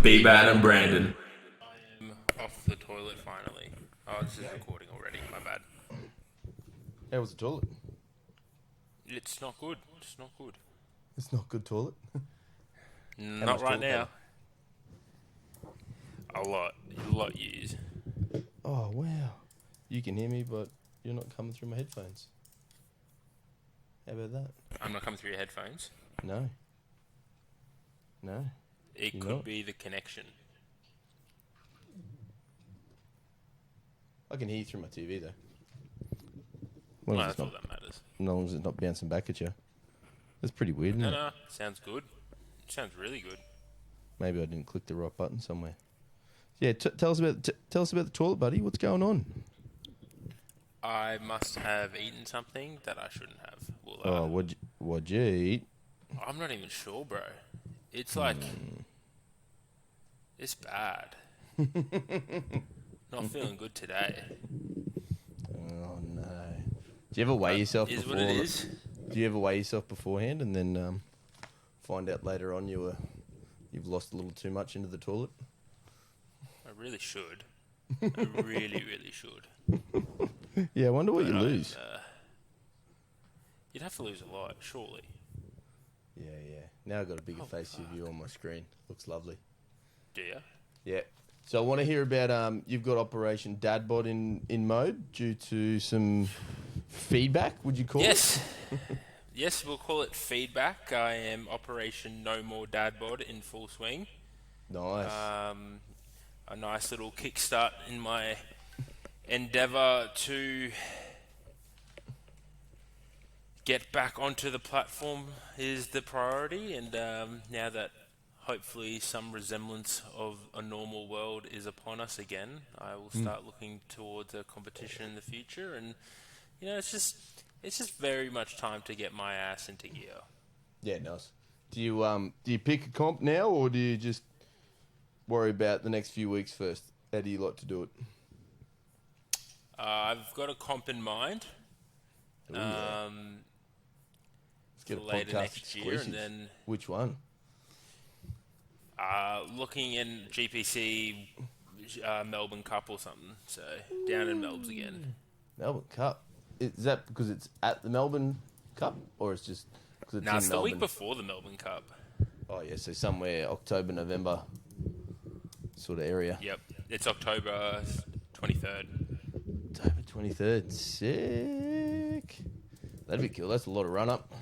B-Bad and Brandon. I'm off the toilet finally. Oh, this is recording already. My bad. How was the toilet? It's not good. It's not good. It's not good toilet. Not right now. A lot used. Oh, wow. You can hear me, but you're not coming through my headphones. How about that? I'm not coming through your headphones. No. No. It You're could not? be the connection. I can hear you through my TV, though. Well, that's all that matters. As long as it's not bouncing back at you. That's pretty weird, isn't it? No. Sounds good. Sounds really good. Maybe I didn't click the right button somewhere. Yeah, tell us about the toilet, buddy. What's going on? I must have eaten something that I shouldn't have. Well, what'd you eat? I'm not even sure, bro. It's like... It's bad. Not feeling good today. Oh, no. Do you ever weigh yourself Is before? what it is. Do you ever weigh yourself beforehand and then find out later on you've lost a little too much into the toilet? I really should. I really, really should. Yeah, I wonder what you lose. You'd have to lose a lot, surely. Yeah. Now I've got a bigger face of you on my screen. Looks lovely. Do you? Yeah. So I want to hear about you've got Operation Dadbod in mode due to some feedback, would you call it? Yes, we'll call it feedback. I am Operation No More Dadbod in full swing. Nice. A nice little kickstart in my endeavour to get back onto the platform is the priority, and now that hopefully some resemblance of a normal world is upon us again, I will start looking towards a competition in the future, and it's just very much time to get my ass into gear. Yeah, nice. Do you pick a comp now, or do you just worry about the next few weeks first? How do you like to do it? I've got a comp in mind. Ooh, yeah. Let's get a later podcast next year, exclusive. and then Which one? looking in GPC Melbourne Cup or something. So down in Melbourne again. Melbourne Cup. Is that because it's at the Melbourne Cup, or it's just because it's in It's the Melbourne? week before the Melbourne Cup. Oh yeah, so somewhere October, November sort of area. Yep, it's October 23rd. October 23rd. Sick. That'd be cool. That's a lot of run up.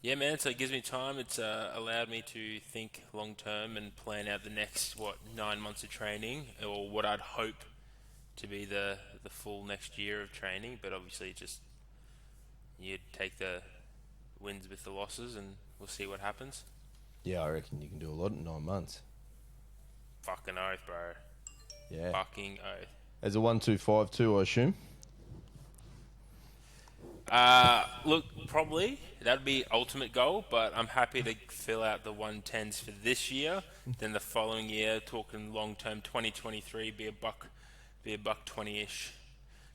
Yeah, man. So it gives me time. It's allowed me to think long term and plan out the next 9 months of training, or what I'd hope to be the full next year of training. But obviously, just you take the wins with the losses, and we'll see what happens. Yeah, I reckon you can do a lot in 9 months. Fucking oath, bro. Yeah. Fucking oath. As a 1-2-5-2, I assume. Look, probably that'd be ultimate goal, but I'm happy to fill out the 110s for this year. Then the following year, talking long term, 2023, be a buck 20-ish.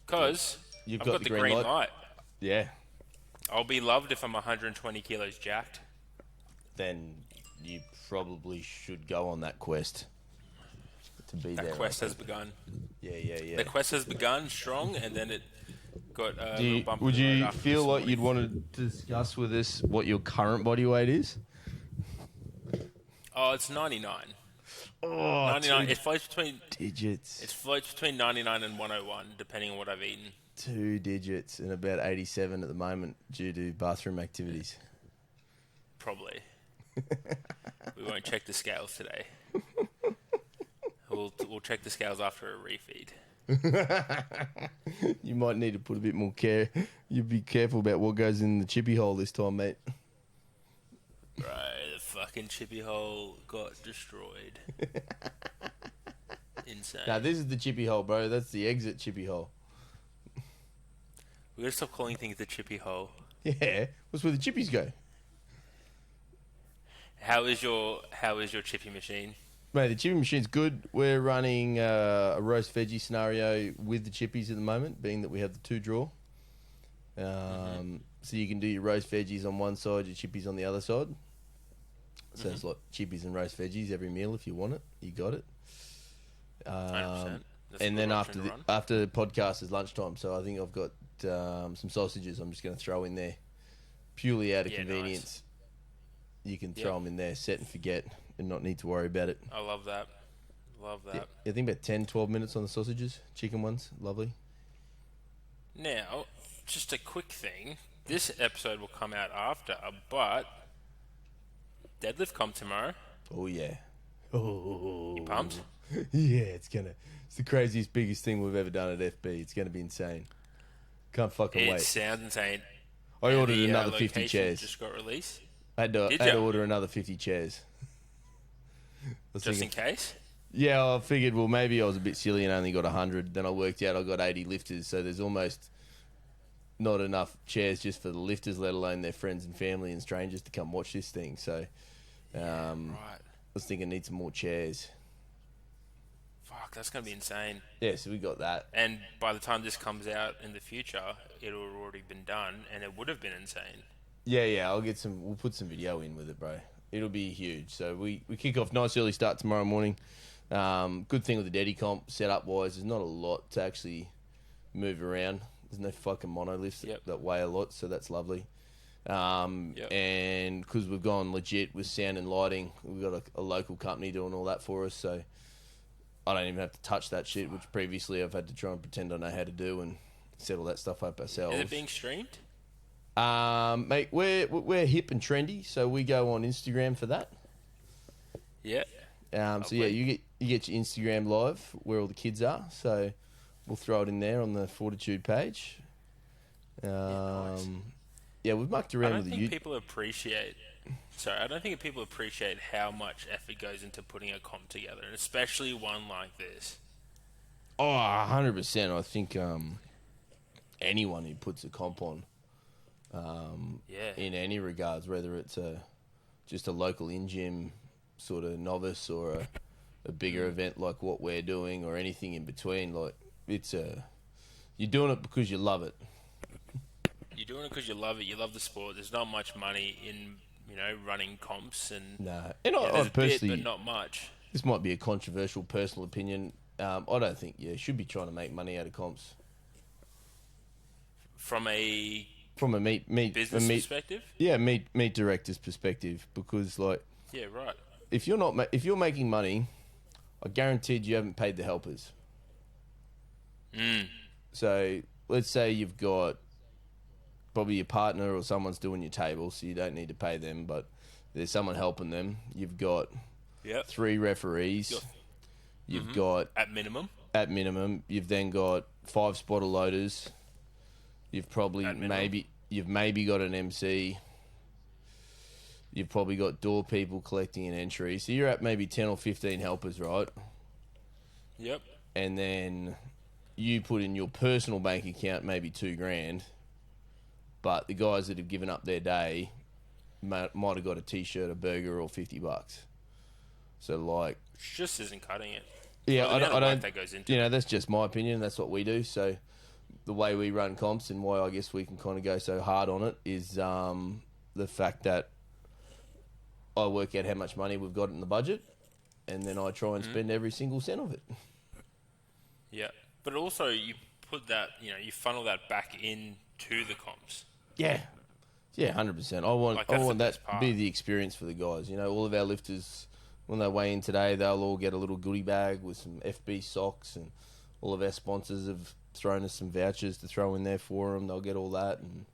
Because You've I've got the green light. Yeah. I'll be loved if I'm 120 kilos jacked. Then you probably should go on that quest to be there. That quest has begun. Yeah. The quest has begun strong, and then it got a little bump. Would in the road you after feel this like morning. you'd want to discuss with us what your current body weight is? Oh, it's 99. Oh, 99. It floats between. digits. It floats between 99 and 101, depending on what I've eaten. 2 digits and about 87 at the moment due to bathroom activities. Probably. We won't check the scales today. We'll check the scales after a refeed. You might need to put a bit more care. You be careful about what goes in the chippy hole this time, mate. Right, the fucking chippy hole got destroyed. Insane. Now, this is the chippy hole, bro. That's the exit chippy hole. We gotta stop calling things the chippy hole. Yeah, that's where the chippies go. How is your chippy machine? Mate, the chippy machine's good. We're running a roast veggie scenario with the chippies at the moment, being that we have the 2 draw. So you can do your roast veggies on one side, your chippies on the other side. So it's like chippies and roast veggies every meal if you want it. You got it. 100%. That's a And good then option to run. after the podcast is lunchtime, so I think I've got some sausages I'm just going to throw in there. Purely out of convenience. Nice. You can throw them in there, set and forget, and not need to worry about it. I love that. Love that. Yeah, I think about 10, 12 minutes on the sausages. Chicken ones. Lovely. Now, just a quick thing. This episode will come out after, but deadlift comp tomorrow. Oh, yeah. Oh. You pumped? Yeah, it's the craziest, biggest thing we've ever done at FB. It's going to be insane. Can't fucking wait. It sounds insane. I ordered another 50 chairs. Just got released. I had to order another 50 chairs. Just in case? Yeah, I figured, well, maybe I was a bit silly and only got 100. Then I worked out I got 80 lifters, so there's almost not enough chairs just for the lifters, let alone their friends and family and strangers to come watch this thing. So Right. I was thinking I need some more chairs. Fuck, that's going to be insane. Yeah, so we got that. And by the time this comes out in the future, it'll have already been done, and it would have been insane. Yeah, we'll put some video in with it, bro. It'll be huge. So we kick off, nice early start tomorrow morning. Good thing with the Daddy comp, setup-wise, there's not a lot to actually move around. There's no fucking monoliths that weigh a lot, so that's lovely. And because we've gone legit with sound and lighting, we've got a local company doing all that for us, so I don't even have to touch that shit, which previously I've had to try and pretend I know how to do and set all that stuff up ourselves. Is it being streamed? Mate, we're hip and trendy, so we go on Instagram for that. Yeah. So yeah, you get your Instagram live where all the kids are, so we'll throw it in there on the Fortitude page. Nice. Yeah, we've mucked around with the I don't think people appreciate how much effort goes into putting a comp together, and especially one like this. Oh, 100%. I think anyone who puts a comp on, in any regards, whether it's just a local in-gym sort of novice or a bigger event like what we're doing or anything in between, like you're doing it because you love it. You're doing it because you love it. You love the sport. There's not much money in running comps, and and I personally, but not much. This might be a controversial personal opinion. I don't think you should be trying to make money out of comps. From a meat business perspective? Yeah, meat director's perspective, because right. If you're making money, I guaranteed you haven't paid the helpers. So let's say you've got probably your partner or someone's doing your table, so you don't need to pay them, but there's someone helping them. You've got 3 referees. You've got at minimum. You've then got 5 spotter loaders. You've probably maybe got an MC. You've probably got door people collecting an entry. So you're at maybe 10 or 15 helpers, right? Yep. And then you put in your personal bank account maybe $2,000, but the guys that have given up their day might have got a t-shirt, a burger, or $50. So like, it just isn't cutting it. Yeah, I don't. That goes into that's just my opinion. That's what we do. So the way we run comps and why I guess we can kind of go so hard on it is the fact that I work out how much money we've got in the budget, and then I try and spend every single cent of it. Yeah, but also you put that, you funnel that back into the comps. Yeah, 100%. I want that to be the experience for the guys. All of our lifters, when they weigh in today, they'll all get a little goodie bag with some FB socks, and all of our sponsors have thrown us some vouchers to throw in there for them. They'll get all that, and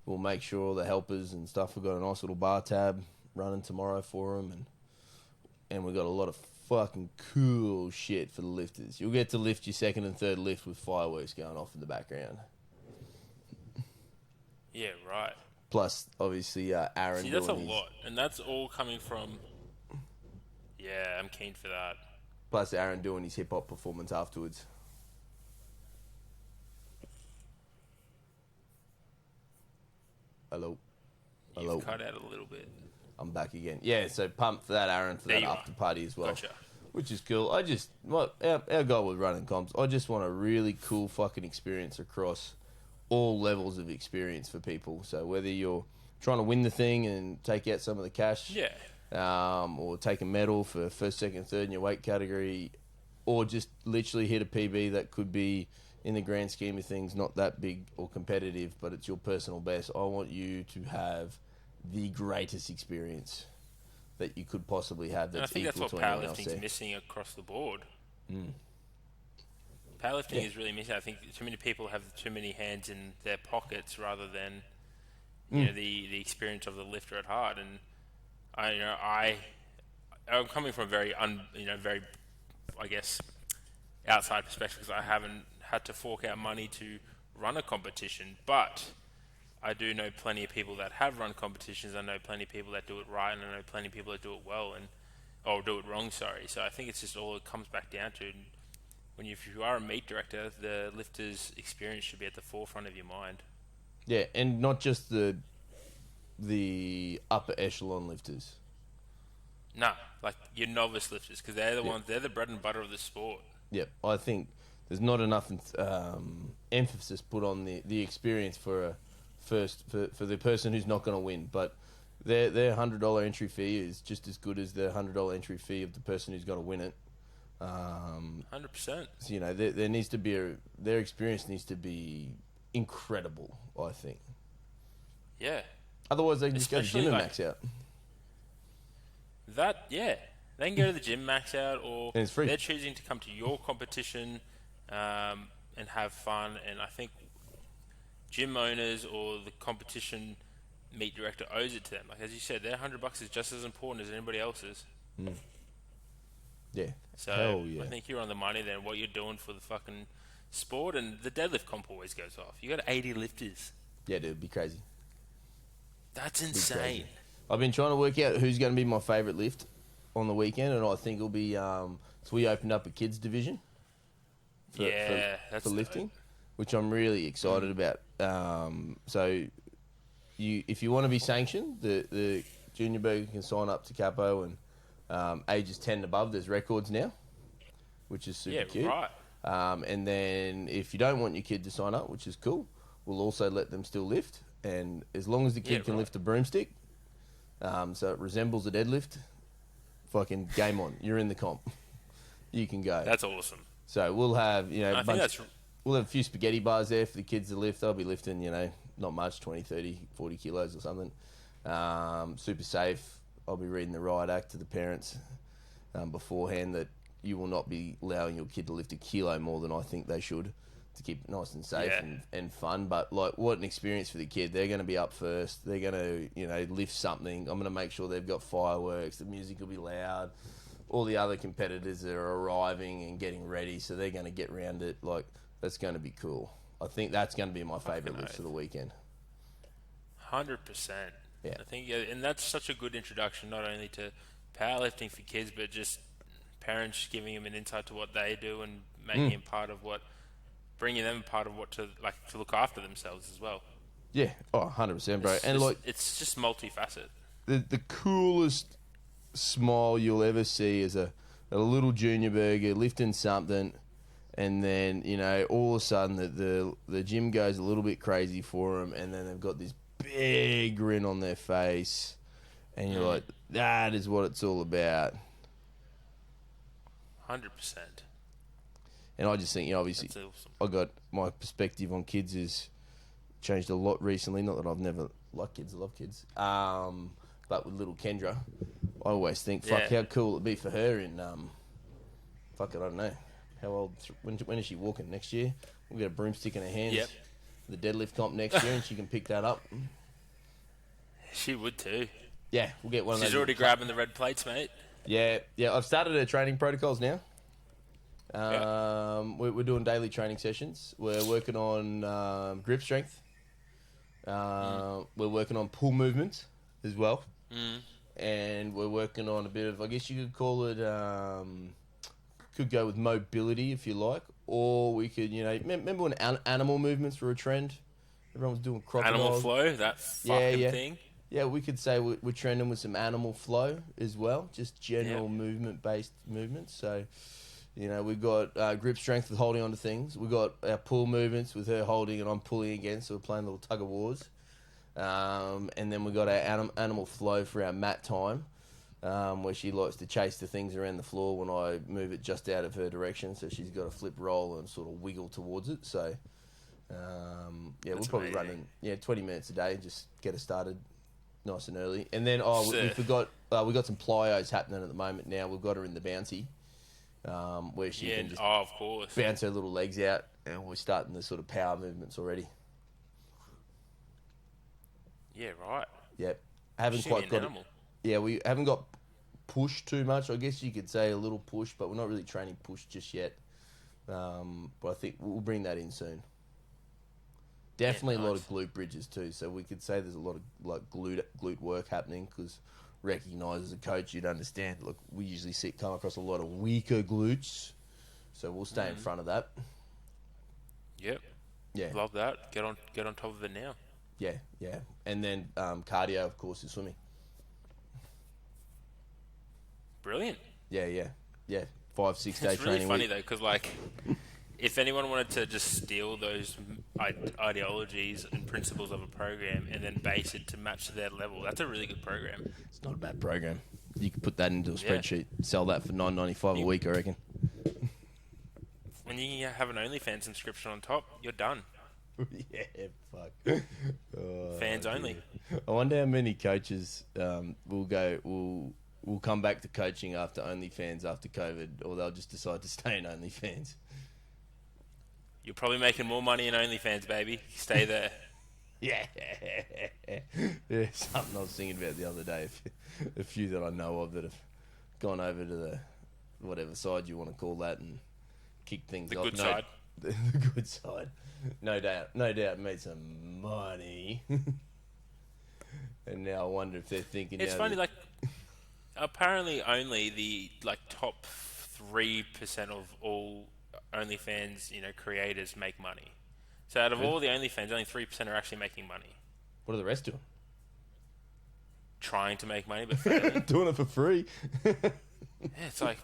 we'll make sure all the helpers and stuff have got a nice little bar tab running tomorrow for them, and we've got a lot of fucking cool shit for the lifters. You'll get to lift your second and third lift with fireworks going off in the background. Yeah, right. Plus, obviously, Aaron. See, that's a lot, and that's all coming from. Yeah, I'm keen for that. Plus, Aaron doing his hip hop performance afterwards. Hello. You've cut out a little bit. I'm back again. Yeah, so pumped for that, Aaron, for that after party as well. Gotcha. Which is cool. Our goal with running comps, I just want a really cool fucking experience across all levels of experience for people. So whether you're trying to win the thing and take out some of the cash, or take a medal for first, second, third in your weight category, or just literally hit a PB that could be, in the grand scheme of things, not that big or competitive, but it's your personal best. I want you to have the greatest experience that you could possibly have And I that's think that's equal what to anyone else powerlifting's there. missing across the board. Mm. Powerlifting Yeah. is really missing. I think too many people have too many hands in their pockets rather than Mm. the experience of the lifter at heart. And I'm coming from a very very, I guess, outside perspective, because I haven't had to fork out money to run a competition, but I do know plenty of people that have run competitions. I know plenty of people that do it right, and I know plenty of people that do it well or do it wrong. Sorry. So I think it's just all it comes back down to. If you are a meet director, the lifter's experience should be at the forefront of your mind. Yeah, and not just the upper echelon lifters. Nah, like your novice lifters, because they're the ones. They're the bread and butter of the sport. Yep, I think there's not enough emphasis put on the experience for for the person who's not going to win. But their $100 entry fee is just as good as the $100 entry fee of the person who's going to win it. 100%. So, there needs to be their experience needs to be incredible, I think. Yeah. Otherwise, they can just go to the gym and like, max out. They can go to the gym, max out, or And it's free. they're choosing to come to your competition and have fun. And I think gym owners or the competition meet director owes it to them. Like as you said, their $100 is just as important as anybody else's. Mm. Yeah. So Hell yeah. I think you're on the money then. What you're doing for the fucking sport, and the deadlift comp always goes off. You got 80 lifters. Yeah, dude, it'd be crazy. That's insane. I've been trying to work out who's going to be my favourite lift on the weekend, and I think it'll be. So we opened up a kids division. For lifting, which I'm really excited about. So, if you want to be sanctioned, the junior burger can sign up to Capo, and ages 10 and above, there's records now, which is super cute. Right. And then if you don't want your kid to sign up, which is cool, we'll also let them still lift, and as long as the kid can lift a broomstick, so it resembles a deadlift, fucking game on. You're in the comp. You can go. That's awesome. So we'll have, we'll have a few spaghetti bars there for the kids to lift. They'll be lifting, not much, 20, 30, 40 kilos or something. Super safe. I'll be reading the riot act to the parents beforehand that you will not be allowing your kid to lift a kilo more than I think they should, to keep it nice and safe and fun. But, what an experience for the kid. They're going to be up first. They're going to, lift something. I'm going to make sure they've got fireworks. The music will be loud. All the other competitors are arriving and getting ready, so they're going to get around it. That's going to be cool. I think that's going to be my favourite lift for the weekend. 100%. Yeah. I think, and that's such a good introduction, not only to powerlifting for kids, but just parents giving them an insight to what they do and making them bringing them part of what to look after themselves as well. Yeah, 100%, bro. It's just multifaceted. The coolest smile you'll ever see is a little junior burger lifting something, and then all of a sudden the gym goes a little bit crazy for them, and then they've got this big grin on their face, and you're like, that is what it's all about. 100%. And I just think, obviously, that's awesome. I got my perspective on kids has changed a lot recently. Not that I've never liked kids, I love kids. But with little Kendra, I always think, how cool it'd be for her in, I don't know, how old, when is she walking? Next year? We'll get a broomstick in her hands. Yep. The deadlift comp next year, and she can pick that up. She would too. Yeah, we'll get one of those. She's already grabbing the red plates, mate. Yeah. I've started her training protocols now. We're doing daily training sessions. We're working on grip strength. We're working on pull movements as well. And we're working on a bit of, I guess you could call it, could go with mobility if you like, or we could, remember when animal movements were a trend? Everyone was doing crocodiles. Animal flow, that fucking thing. Yeah, we could say we're trending with some animal flow as well, just general movement-based movements. So, we've got grip strength with holding onto things. We've got our pull movements with her holding and I'm pulling again, so we're playing a little tug of wars. And then we've got our animal flow for our mat time. where she likes to chase the things around the floor when I move it just out of her direction. So she's got to flip, roll, and sort of wiggle towards it. So, we'll probably run in 20 minutes a day, just get her started nice and early. And then, we forgot, we got some plyos happening at the moment now. We've got her in the bouncy, where she can just of course. bounce her little legs out, and we're starting the sort of power movements already. Yeah, right. Yep. Haven't She's quite got animal. it. Yeah, we haven't got push too much. I guess you could say a little push, but we're not really training push just yet. But I think we'll bring that in soon. Definitely a lot of glute bridges too. So we could say there's a lot of like glute work happening because recognise as a coach you'd understand. Look, we usually come across a lot of weaker glutes, so we'll stay in front of that. Yep. Yeah. Love that. Get on top of it now. Yeah. And then cardio, of course, is swimming. Brilliant. Yeah. 5-6 day It's really training funny week. though, because like, if anyone wanted to just steal those ideologies and principles of a program and then base it to match their level, that's a really good program. It's not a bad program. You could put that into a spreadsheet, sell that for $9.95 a week, I reckon. When you have an OnlyFans subscription on top, you're done. Yeah, fuck. Fans only. I wonder how many coaches will come back to coaching after OnlyFans after COVID, or they'll just decide to stay in OnlyFans. You're probably making more money in OnlyFans, baby. Stay there. Yeah, something I was thinking about the other day. A few that I know of that have gone over to the whatever side you want to call that and kicked things off. The good side. The good side. No doubt, made some money. And now I wonder if they're thinking. It's funny, like, apparently only the top 3% of all OnlyFans, creators make money. So out of all the OnlyFans, only 3% are actually making money. What are the rest doing? Trying to make money, but failing. Doing it for free. Yeah, it's like,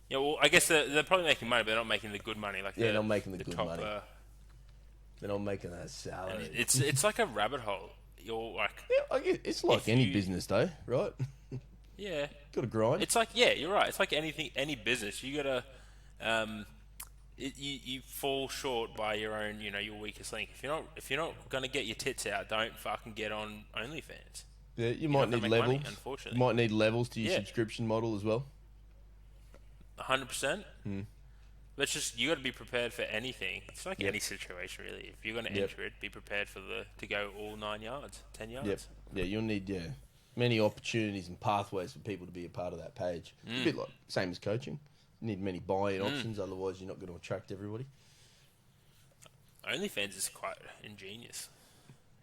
well, I guess they're probably making money, but they're not making the good money. Like they're not making the good top, money. They're not making that salary. It's like a rabbit hole. You're like, I guess it's like any business, though, right? Yeah, got to grind. It's like, you're right. It's like any business. You gotta, you fall short by your own, your weakest link. If you're not gonna get your tits out, don't fucking get on OnlyFans. Yeah, you might need levels. Money, unfortunately, you might need levels to your subscription model as well. 100%. But it's just, you got to be prepared for anything. It's like any situation, really. If you're going to enter it, be prepared to go all 9 yards, 10 yards. Yep. Yeah, you'll need many opportunities and pathways for people to be a part of that page. It's a bit like same as coaching. You need many buy-in options, otherwise you're not going to attract everybody. OnlyFans is quite ingenious.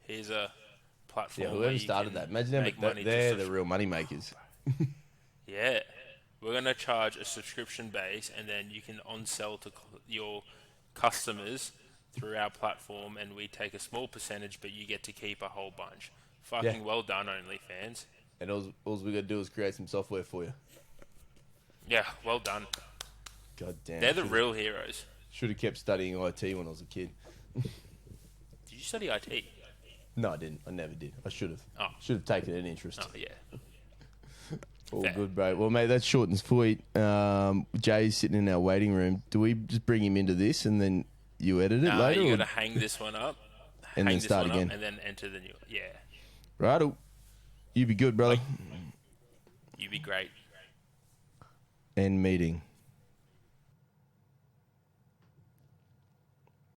Here's a platform. Yeah, whoever started that, imagine how they're the real money makers. Yeah. We're going to charge a subscription base, and then you can on-sell to your customers through our platform, and we take a small percentage, but you get to keep a whole bunch. Fucking well done, OnlyFans. And all we got to do is create some software for you. Yeah, well done. God damn. They're the real heroes. Should have kept studying IT when I was a kid. Did you study IT? No, I didn't. I never did. I should have. Oh. Should have taken an interest. Oh, yeah. All good, bro. Well, mate, that's short and sweet. Jay's sitting in our waiting room. Do we just bring him into this and then you edit it later? You got to hang this one up. And then start again. And then enter the new... Yeah. Righto. You be good, brother. You be great. End meeting.